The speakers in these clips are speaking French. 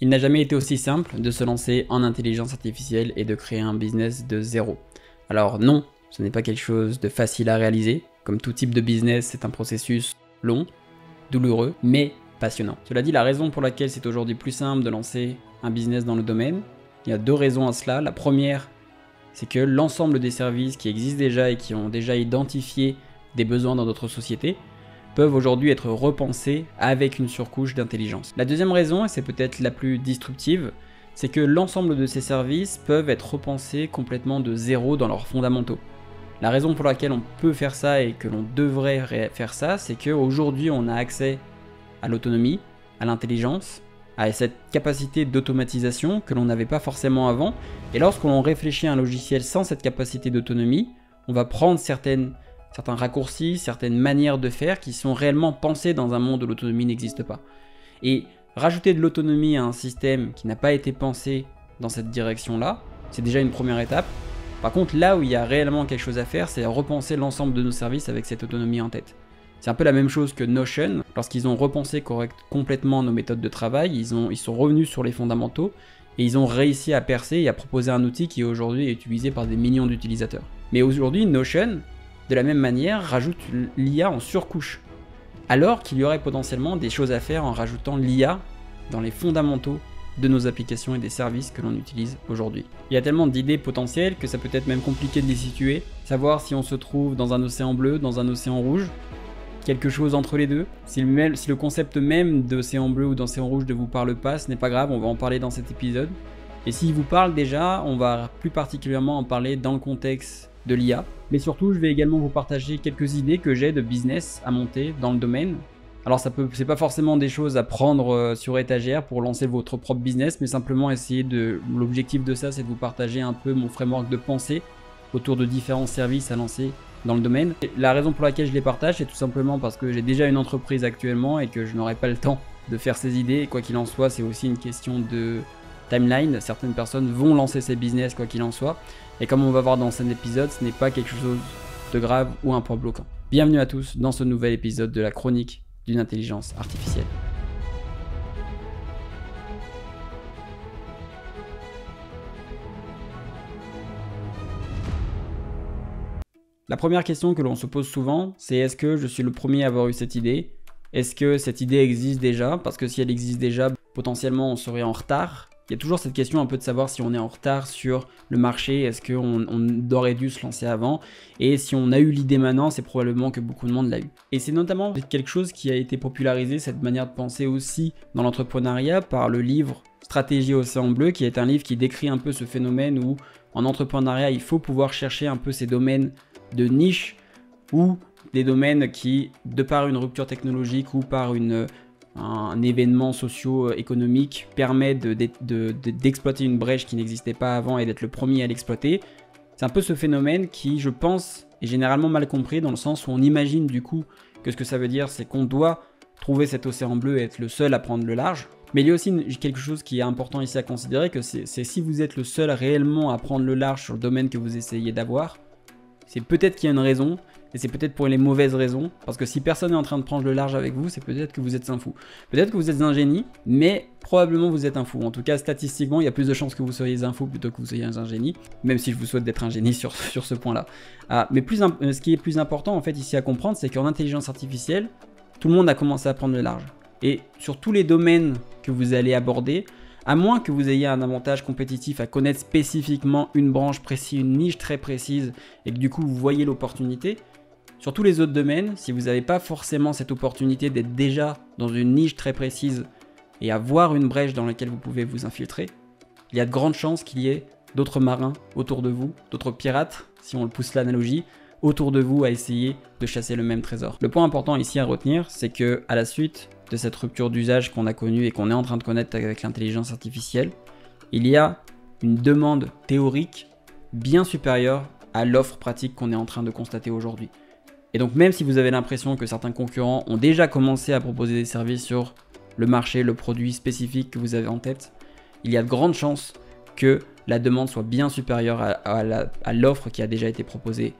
Il n'a jamais été aussi simple de se lancer en intelligence artificielle et de créer un business de zéro. Alors non, ce n'est pas quelque chose de facile à réaliser. Comme tout type de business, c'est un processus long, douloureux, mais passionnant. Cela dit, la raison pour laquelle c'est aujourd'hui plus simple de lancer un business dans le domaine, il y a deux raisons à cela. La première, c'est que l'ensemble des services qui existent déjà et qui ont déjà identifié des besoins dans notre société peuvent aujourd'hui être repensés avec une surcouche d'intelligence. La deuxième raison, et c'est peut-être la plus disruptive, c'est que l'ensemble de ces services peuvent être repensés complètement de zéro dans leurs fondamentaux. La raison pour laquelle on peut faire ça et que l'on devrait faire ça, c'est qu'aujourd'hui on a accès à l'autonomie, à l'intelligence, à cette capacité d'automatisation que l'on n'avait pas forcément avant. Et lorsqu'on réfléchit à un logiciel sans cette capacité d'autonomie, on va prendre certains raccourcis, certaines manières de faire qui sont réellement pensées dans un monde où l'autonomie n'existe pas. Et rajouter de l'autonomie à un système qui n'a pas été pensé dans cette direction-là, c'est déjà une première étape. Par contre, là où il y a réellement quelque chose à faire, c'est repenser l'ensemble de nos services avec cette autonomie en tête. C'est un peu la même chose que Notion. Lorsqu'ils ont repensé complètement nos méthodes de travail, ils sont revenus sur les fondamentaux et ils ont réussi à percer et à proposer un outil qui aujourd'hui est utilisé par des millions d'utilisateurs. Mais aujourd'hui, Notion, de la même manière, rajoute l'IA en surcouche. Alors qu'il y aurait potentiellement des choses à faire en rajoutant l'IA dans les fondamentaux de nos applications et des services que l'on utilise aujourd'hui. Il y a tellement d'idées potentielles que ça peut être même compliqué de les situer, savoir si on se trouve dans un océan bleu, dans un océan rouge, quelque chose entre les deux. Si le concept même d'océan bleu ou d'océan rouge ne vous parle pas, ce n'est pas grave, on va en parler dans cet épisode. Et s'il vous parle déjà, on va plus particulièrement en parler dans le contexte de l'IA. Mais surtout, je vais également vous partager quelques idées que j'ai de business à monter dans le domaine. Alors c'est pas forcément des choses à prendre sur étagère pour lancer votre propre business, mais simplement l'objectif de ça, c'est de vous partager un peu mon framework de pensée autour de différents services à lancer dans le domaine. Et la raison pour laquelle je les partage, c'est tout simplement parce que j'ai déjà une entreprise actuellement et que je n'aurai pas le temps de faire ces idées. Et quoi qu'il en soit, c'est aussi une question de timeline. Certaines personnes vont lancer ces business quoi qu'il en soit. Et comme on va voir dans cet épisode, ce n'est pas quelque chose de grave ou un point bloquant. Bienvenue à tous dans ce nouvel épisode de la chronique d'une intelligence artificielle. La première question que l'on se pose souvent, c'est est-ce que je suis le premier à avoir eu cette idée? Est-ce que cette idée existe déjà? Parce que si elle existe déjà, potentiellement on serait en retard. Il y a toujours cette question un peu de savoir si on est en retard sur le marché, est-ce qu'on aurait dû se lancer avant? Et si on a eu l'idée maintenant, c'est probablement que beaucoup de monde l'a eu. Et c'est notamment quelque chose qui a été popularisé, cette manière de penser aussi dans l'entrepreneuriat, par le livre Stratégie Océan Bleu, qui est un livre qui décrit un peu ce phénomène où en entrepreneuriat, il faut pouvoir chercher un peu ces domaines de niche ou des domaines qui, de par une rupture technologique ou par un événement socio-économique, permet d'exploiter une brèche qui n'existait pas avant et d'être le premier à l'exploiter. C'est un peu ce phénomène qui, je pense, est généralement mal compris dans le sens où on imagine du coup que ce que ça veut dire, c'est qu'on doit trouver cet océan bleu et être le seul à prendre le large. Mais il y a aussi quelque chose qui est important ici à considérer, que c'est si vous êtes le seul réellement à prendre le large sur le domaine que vous essayez d'avoir, c'est peut-être qu'il y a une raison, et c'est peut-être pour les mauvaises raisons, parce que si personne n'est en train de prendre le large avec vous, c'est peut-être que vous êtes un fou. Peut-être que vous êtes un génie, mais probablement vous êtes un fou. En tout cas, statistiquement, il y a plus de chances que vous soyez un fou plutôt que vous soyez un génie, même si je vous souhaite d'être un génie sur ce point-là. Mais ce qui est plus important en fait ici à comprendre, c'est qu'en intelligence artificielle, tout le monde a commencé à prendre le large. Et sur tous les domaines que vous allez aborder, à moins que vous ayez un avantage compétitif à connaître spécifiquement une branche précise, une niche très précise, et que du coup vous voyez l'opportunité, sur tous les autres domaines, si vous n'avez pas forcément cette opportunité d'être déjà dans une niche très précise et avoir une brèche dans laquelle vous pouvez vous infiltrer, il y a de grandes chances qu'il y ait d'autres marins autour de vous, d'autres pirates, si on le pousse l'analogie, autour de vous à essayer de chasser le même trésor. Le point important ici à retenir, c'est que à la suite de cette rupture d'usage qu'on a connue et qu'on est en train de connaître avec l'intelligence artificielle, il y a une demande théorique bien supérieure à l'offre pratique qu'on est en train de constater aujourd'hui. Et donc même si vous avez l'impression que certains concurrents ont déjà commencé à proposer des services sur le marché, le produit spécifique que vous avez en tête, il y a de grandes chances que la demande soit bien supérieure à l'offre qui a déjà été proposée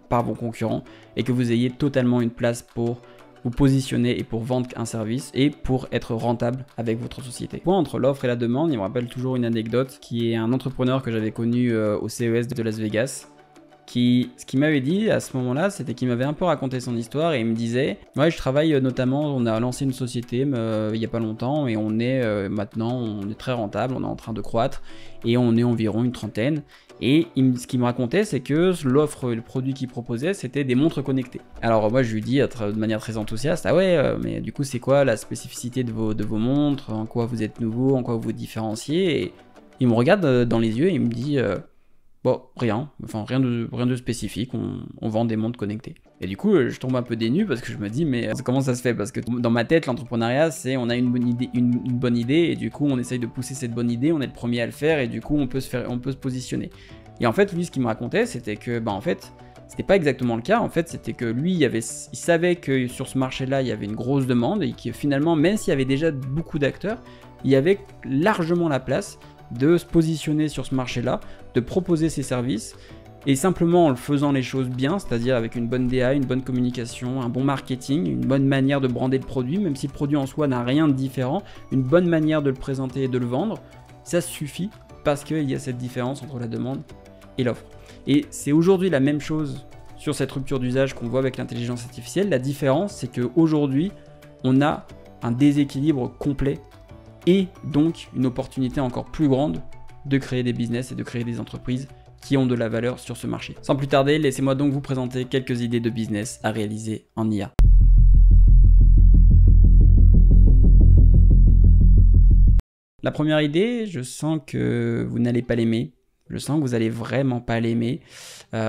par vos concurrents et que vous ayez totalement une place pour vous positionner et pour vendre un service et pour être rentable avec votre société. Entre l'offre et la demande, il me rappelle toujours une anecdote qui est un entrepreneur que j'avais connu au CES de Las Vegas. Ce qu'il m'avait dit à ce moment-là, c'était qu'il m'avait un peu raconté son histoire et il me disait « Ouais, je travaille notamment, on a lancé une société il n'y a pas longtemps et on est maintenant, on est très rentable, on est en train de croître et on est environ une trentaine. » Et ce qu'il me racontait, c'est que l'offre, le produit qu'il proposait, c'était des montres connectées. Alors moi, je lui dis de manière très enthousiaste « Ah ouais, mais du coup, c'est quoi la spécificité de vos montres? En quoi vous êtes nouveau? En quoi vous vous différenciez ?» Et il me regarde dans les yeux et il me dit bon, rien de spécifique, on vend des montres connectées. Et du coup, je tombe un peu dénu parce que je me dis, mais comment ça se fait? Parce que dans ma tête, l'entrepreneuriat, c'est on a une bonne idée et du coup, on essaye de pousser cette bonne idée, on est le premier à le faire et du coup, on peut se positionner. Et en fait, lui, ce qu'il me racontait, c'était que, en fait, c'était pas exactement le cas. En fait, c'était que lui, il savait que sur ce marché-là, il y avait une grosse demande et que finalement, même s'il y avait déjà beaucoup d'acteurs, il y avait largement la place de se positionner sur ce marché-là, de proposer ses services, et simplement en le faisant les choses bien, c'est-à-dire avec une bonne DA, une bonne communication, un bon marketing, une bonne manière de brander le produit, même si le produit en soi n'a rien de différent, une bonne manière de le présenter et de le vendre, ça suffit parce qu'il y a cette différence entre la demande et l'offre. Et c'est aujourd'hui la même chose sur cette rupture d'usage qu'on voit avec l'intelligence artificielle. La différence, c'est qu'aujourd'hui, on a un déséquilibre complet et donc une opportunité encore plus grande de créer des business et de créer des entreprises qui ont de la valeur sur ce marché. Sans plus tarder, laissez-moi donc vous présenter quelques idées de business à réaliser en IA. La première idée, je sens que vous n'allez pas l'aimer. Je sens que vous allez vraiment pas l'aimer.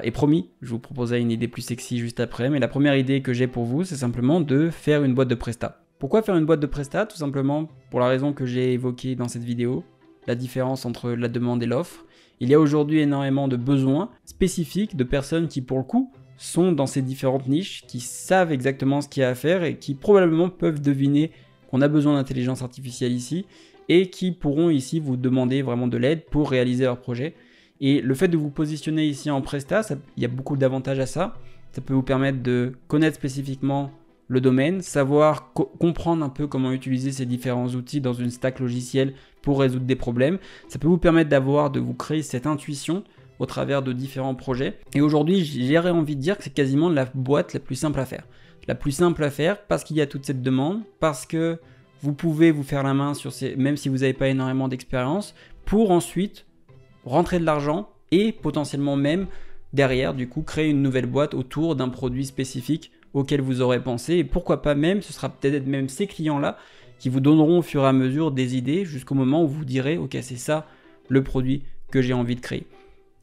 Et promis, je vous proposerai une idée plus sexy juste après. Mais la première idée que j'ai pour vous, c'est simplement de faire une boîte de prestat. Pourquoi faire une boîte de prestat? Tout simplement pour la raison que j'ai évoquée dans cette vidéo, la différence entre la demande et l'offre. Il y a aujourd'hui énormément de besoins spécifiques de personnes qui, pour le coup, sont dans ces différentes niches, qui savent exactement ce qu'il y a à faire et qui probablement peuvent deviner qu'on a besoin d'intelligence artificielle ici et qui pourront ici vous demander vraiment de l'aide pour réaliser leur projet. Et le fait de vous positionner ici en prestat, il y a beaucoup d'avantages à ça. Ça peut vous permettre de connaître spécifiquement le domaine, savoir comprendre un peu comment utiliser ces différents outils dans une stack logicielle pour résoudre des problèmes. Ça peut vous permettre de vous créer cette intuition au travers de différents projets. Et aujourd'hui, j'aurais envie de dire que c'est quasiment la boîte la plus simple à faire. La plus simple à faire parce qu'il y a toute cette demande, parce que vous pouvez vous faire la main sur même si vous n'avez pas énormément d'expérience, pour ensuite rentrer de l'argent et potentiellement même derrière, du coup, créer une nouvelle boîte autour d'un produit spécifique auquel vous aurez pensé, et pourquoi pas même, ce sera peut-être même ces clients-là qui vous donneront au fur et à mesure des idées jusqu'au moment où vous direz ok, c'est ça le produit que j'ai envie de créer.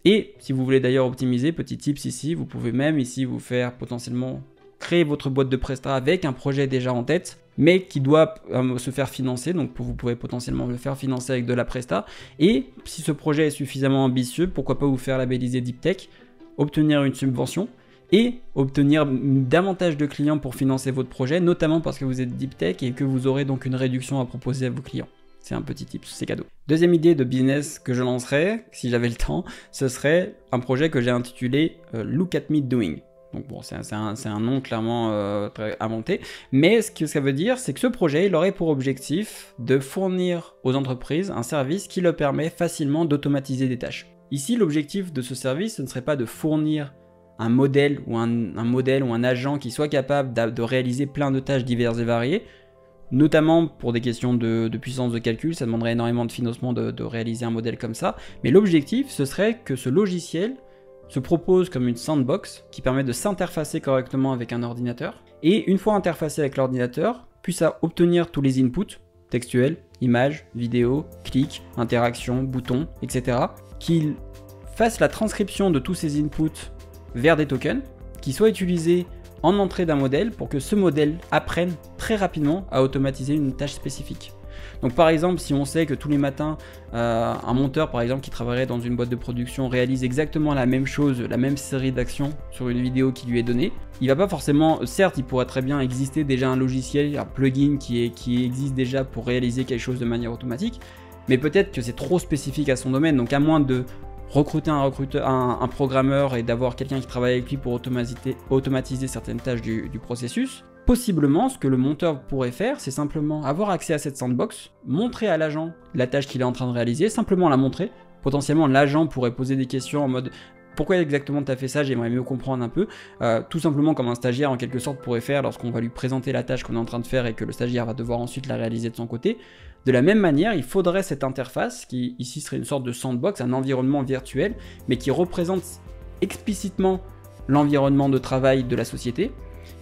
Et si vous voulez d'ailleurs optimiser, petit tips ici, vous pouvez même ici vous faire potentiellement créer votre boîte de prestat avec un projet déjà en tête, mais qui doit se faire financer, donc vous pouvez potentiellement le faire financer avec de la presta, et si ce projet est suffisamment ambitieux, pourquoi pas vous faire labelliser Deep Tech, obtenir une subvention, et obtenir davantage de clients pour financer votre projet, notamment parce que vous êtes Deep Tech et que vous aurez donc une réduction à proposer à vos clients. C'est un petit tip, c'est cadeau. Deuxième idée de business que je lancerais, si j'avais le temps, ce serait un projet que j'ai intitulé Look at Me Doing. Donc bon, c'est un nom clairement très inventé, mais ce que ça veut dire, c'est que ce projet, il aurait pour objectif de fournir aux entreprises un service qui leur permet facilement d'automatiser des tâches. Ici, l'objectif de ce service, ce ne serait pas de fournir un modèle ou un agent qui soit capable de réaliser plein de tâches diverses et variées, notamment pour des questions de puissance de calcul, ça demanderait énormément de financement de réaliser un modèle comme ça, mais l'objectif, ce serait que ce logiciel se propose comme une sandbox qui permet de s'interfacer correctement avec un ordinateur, et une fois interfacé avec l'ordinateur, puisse obtenir tous les inputs, textuels, images, vidéos, clics, interactions, boutons, etc., qu'il fasse la transcription de tous ces inputs vers des tokens qui soient utilisés en entrée d'un modèle pour que ce modèle apprenne très rapidement à automatiser une tâche spécifique. Donc par exemple, si on sait que tous les matins, un monteur par exemple qui travaillerait dans une boîte de production réalise exactement la même chose, la même série d'actions sur une vidéo qui lui est donnée, il va pas forcément, certes il pourrait très bien exister déjà un logiciel, un plugin qui existe déjà pour réaliser quelque chose de manière automatique, mais peut-être que c'est trop spécifique à son domaine, donc à moins de recruter un programmeur et d'avoir quelqu'un qui travaille avec lui pour automatiser certaines tâches du processus, possiblement, ce que le monteur pourrait faire, c'est simplement avoir accès à cette sandbox, montrer à l'agent la tâche qu'il est en train de réaliser, simplement la montrer. Potentiellement, l'agent pourrait poser des questions en mode « Pourquoi exactement tu as fait ça? J'aimerais mieux comprendre un peu. » Tout simplement comme un stagiaire en quelque sorte pourrait faire lorsqu'on va lui présenter la tâche qu'on est en train de faire et que le stagiaire va devoir ensuite la réaliser de son côté. De la même manière, il faudrait cette interface qui ici serait une sorte de sandbox, un environnement virtuel, mais qui représente explicitement l'environnement de travail de la société.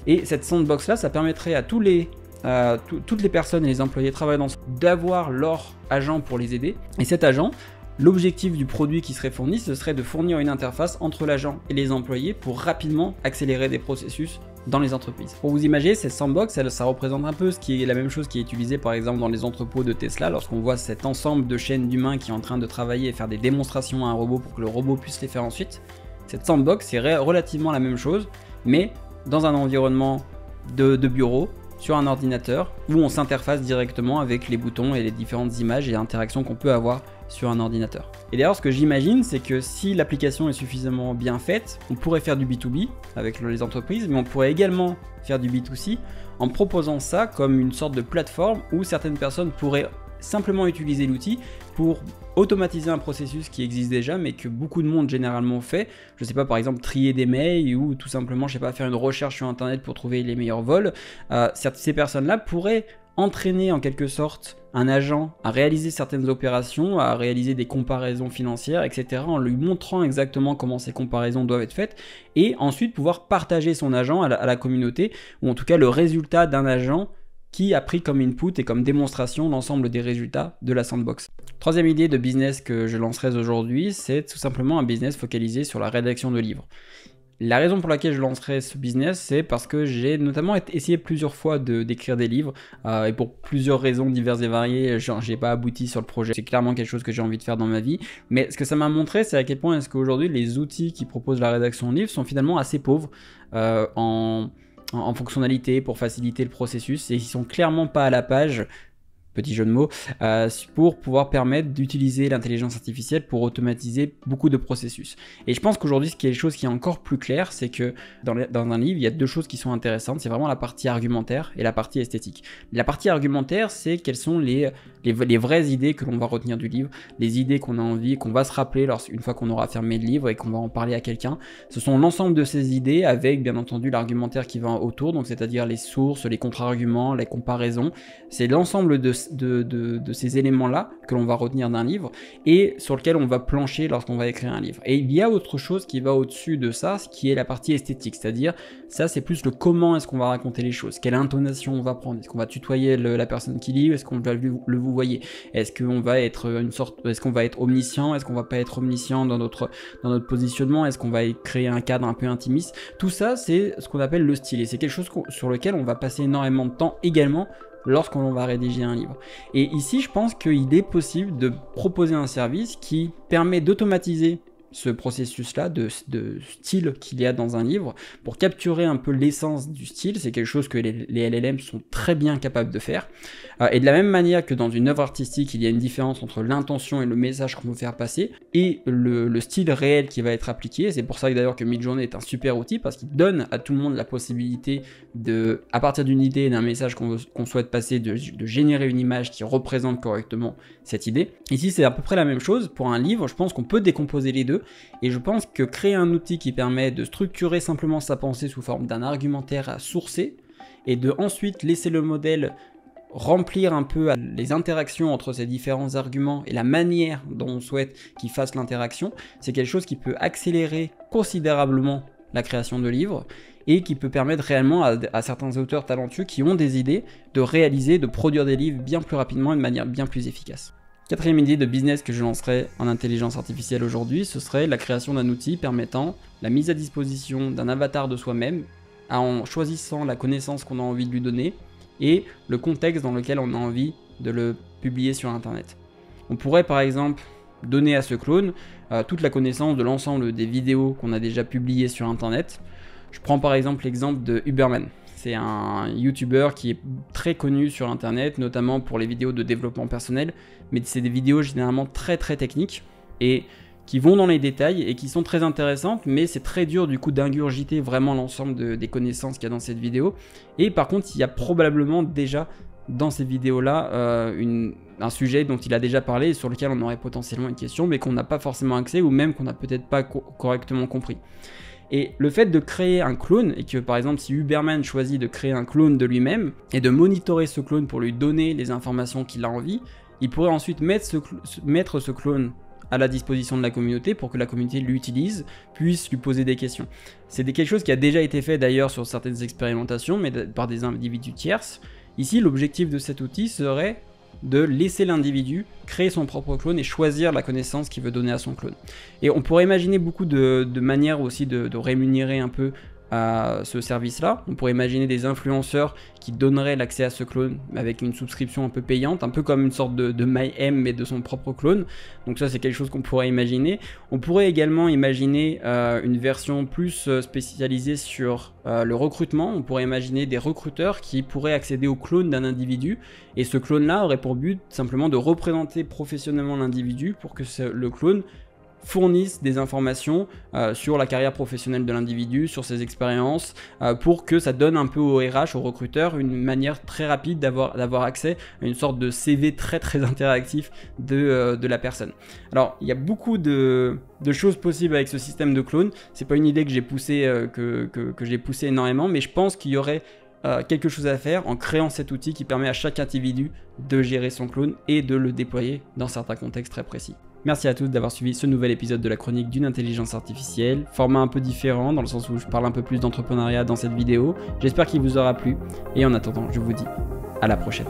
Et cette sandbox là, ça permettrait à toutes les personnes et les employés travaillant d'avoir leur agent pour les aider. Et cet agent, l'objectif du produit qui serait fourni, ce serait de fournir une interface entre l'agent et les employés pour rapidement accélérer des processus dans les entreprises. Pour vous imaginer, cette sandbox, ça représente un peu ce qui est la même chose qui est utilisée par exemple dans les entrepôts de Tesla, lorsqu'on voit cet ensemble de chaînes d'humains qui est en train de travailler et faire des démonstrations à un robot pour que le robot puisse les faire ensuite. Cette sandbox, c'est relativement la même chose, mais dans un environnement de bureau, sur un ordinateur, où on s'interface directement avec les boutons et les différentes images et interactions qu'on peut avoir sur un ordinateur. Et d'ailleurs, ce que j'imagine, c'est que si l'application est suffisamment bien faite, on pourrait faire du B2B avec les entreprises, mais on pourrait également faire du B2C en proposant ça comme une sorte de plateforme où certaines personnes pourraient simplement utiliser l'outil pour automatiser un processus qui existe déjà mais que beaucoup de monde généralement fait. Je sais pas, par exemple trier des mails ou tout simplement, je sais pas, faire une recherche sur internet pour trouver les meilleurs vols. Ces personnes-là pourraient entraîner en quelque sorte un agent à réaliser certaines opérations, à réaliser des comparaisons financières, etc. en lui montrant exactement comment ces comparaisons doivent être faites et ensuite pouvoir partager son agent à la communauté ou en tout cas le résultat d'un agent qui a pris comme input et comme démonstration l'ensemble des résultats de la sandbox. Troisième idée de business que je lancerai aujourd'hui, c'est tout simplement un business focalisé sur la rédaction de livres. La raison pour laquelle je lancerai ce business, c'est parce que j'ai notamment essayé plusieurs fois d'écrire des livres et pour plusieurs raisons diverses et variées, j'ai pas abouti sur le projet. C'est clairement quelque chose que j'ai envie de faire dans ma vie, mais ce que ça m'a montré, c'est à quel point est-ce qu'aujourd'hui les outils qui proposent la rédaction de livres sont finalement assez pauvres en fonctionnalité pour faciliter le processus et ils sont clairement pas à la page, petit jeu de mots, pour pouvoir permettre d'utiliser l'intelligence artificielle pour automatiser beaucoup de processus. Et je pense qu'aujourd'hui, ce qui est une chose qui est encore plus claire, c'est que dans un livre, il y a deux choses qui sont intéressantes, c'est vraiment la partie argumentaire et la partie esthétique. La partie argumentaire, c'est quelles sont les vraies idées que l'on va retenir du livre, les idées qu'on a envie, qu'on va se rappeler une fois qu'on aura fermé le livre et qu'on va en parler à quelqu'un. Ce sont l'ensemble de ces idées avec, bien entendu, l'argumentaire qui va autour, donc c'est-à-dire les sources, les contre-arguments, les comparaisons. C'est l'ensemble de ces éléments-là que l'on va retenir d'un livre et sur lequel on va plancher lorsqu'on va écrire un livre. Et il y a autre chose qui va au-dessus de ça, ce qui est la partie esthétique, c'est-à-dire ça c'est plus le comment est-ce qu'on va raconter les choses, quelle intonation on va prendre, est-ce qu'on va tutoyer la personne qui lit, est-ce qu'on va le vous voyez, est-ce qu'on va être est-ce qu'on va être omniscient, est-ce qu'on va pas être omniscient dans notre positionnement, est-ce qu'on va créer un cadre un peu intimiste. Tout ça c'est ce qu'on appelle le style et c'est quelque chose sur lequel on va passer énormément de temps également lorsqu'on va rédiger un livre. Et ici, je pense qu'il est possible de proposer un service qui permet d'automatiser ce processus-là de style qu'il y a dans un livre pour capturer un peu l'essence du style. C'est quelque chose que les LLM sont très bien capables de faire. Et de la même manière que dans une œuvre artistique, il y a une différence entre l'intention et le message qu'on veut faire passer et le style réel qui va être appliqué. C'est pour ça que d'ailleurs que Midjourney est un super outil parce qu'il donne à tout le monde la possibilité de, à partir d'une idée et d'un message qu'on souhaite passer, de générer une image qui représente correctement cette idée. Ici, c'est à peu près la même chose. Pour un livre, je pense qu'on peut décomposer les deux. Et je pense que créer un outil qui permet de structurer simplement sa pensée sous forme d'un argumentaire à sourcer et de ensuite laisser le modèle remplir un peu les interactions entre ces différents arguments et la manière dont on souhaite qu'il fasse l'interaction, c'est quelque chose qui peut accélérer considérablement la création de livres et qui peut permettre réellement à certains auteurs talentueux qui ont des idées de réaliser, de produire des livres bien plus rapidement et de manière bien plus efficace. Quatrième idée de business que je lancerai en intelligence artificielle aujourd'hui, ce serait la création d'un outil permettant la mise à disposition d'un avatar de soi-même en choisissant la connaissance qu'on a envie de lui donner et le contexte dans lequel on a envie de le publier sur internet. On pourrait par exemple donner à ce clone toute la connaissance de l'ensemble des vidéos qu'on a déjà publiées sur internet. Je prends par exemple l'exemple de Huberman. C'est un YouTuber qui est très connu sur internet, notamment pour les vidéos de développement personnel, mais c'est des vidéos généralement très techniques et qui vont dans les détails et qui sont très intéressantes, mais c'est très dur du coup d'ingurgiter vraiment l'ensemble des connaissances qu'il y a dans cette vidéo. Et par contre, il y a probablement déjà dans ces vidéos-là un sujet dont il a déjà parlé et sur lequel on aurait potentiellement une question, mais qu'on n'a pas forcément accès ou même qu'on n'a peut-être pas correctement compris. Et le fait de créer un clone, et que par exemple si Huberman choisit de créer un clone de lui-même et de monitorer ce clone pour lui donner les informations qu'il a envie, il pourrait ensuite mettre ce clone à la disposition de la communauté pour que la communauté l'utilise, puisse lui poser des questions. C'est quelque chose qui a déjà été fait d'ailleurs sur certaines expérimentations, mais par des individus tierces. Ici, l'objectif de cet outil serait de laisser l'individu créer son propre clone et choisir la connaissance qu'il veut donner à son clone. Et on pourrait imaginer beaucoup de manières aussi de rémunérer un peu à ce service-là. On pourrait imaginer des influenceurs qui donneraient l'accès à ce clone avec une souscription un peu payante, un peu comme une sorte de MyM mais de son propre clone. Donc ça c'est quelque chose qu'on pourrait imaginer. On pourrait également imaginer une version plus spécialisée sur le recrutement. On pourrait imaginer des recruteurs qui pourraient accéder au clone d'un individu et ce clone-là aurait pour but simplement de représenter professionnellement l'individu pour que le clone fournissent des informations sur la carrière professionnelle de l'individu, sur ses expériences, pour que ça donne un peu au RH, au recruteur, une manière très rapide d'avoir accès à une sorte de CV très interactif de la personne. Alors, il y a beaucoup de choses possibles avec ce système de clone. C'est pas une idée que j'ai poussée énormément, mais je pense qu'il y aurait quelque chose à faire en créant cet outil qui permet à chaque individu de gérer son clone et de le déployer dans certains contextes très précis. Merci à tous d'avoir suivi ce nouvel épisode de la chronique d'une intelligence artificielle, format un peu différent dans le sens où je parle un peu plus d'entrepreneuriat dans cette vidéo. J'espère qu'il vous aura plu et en attendant, je vous dis à la prochaine.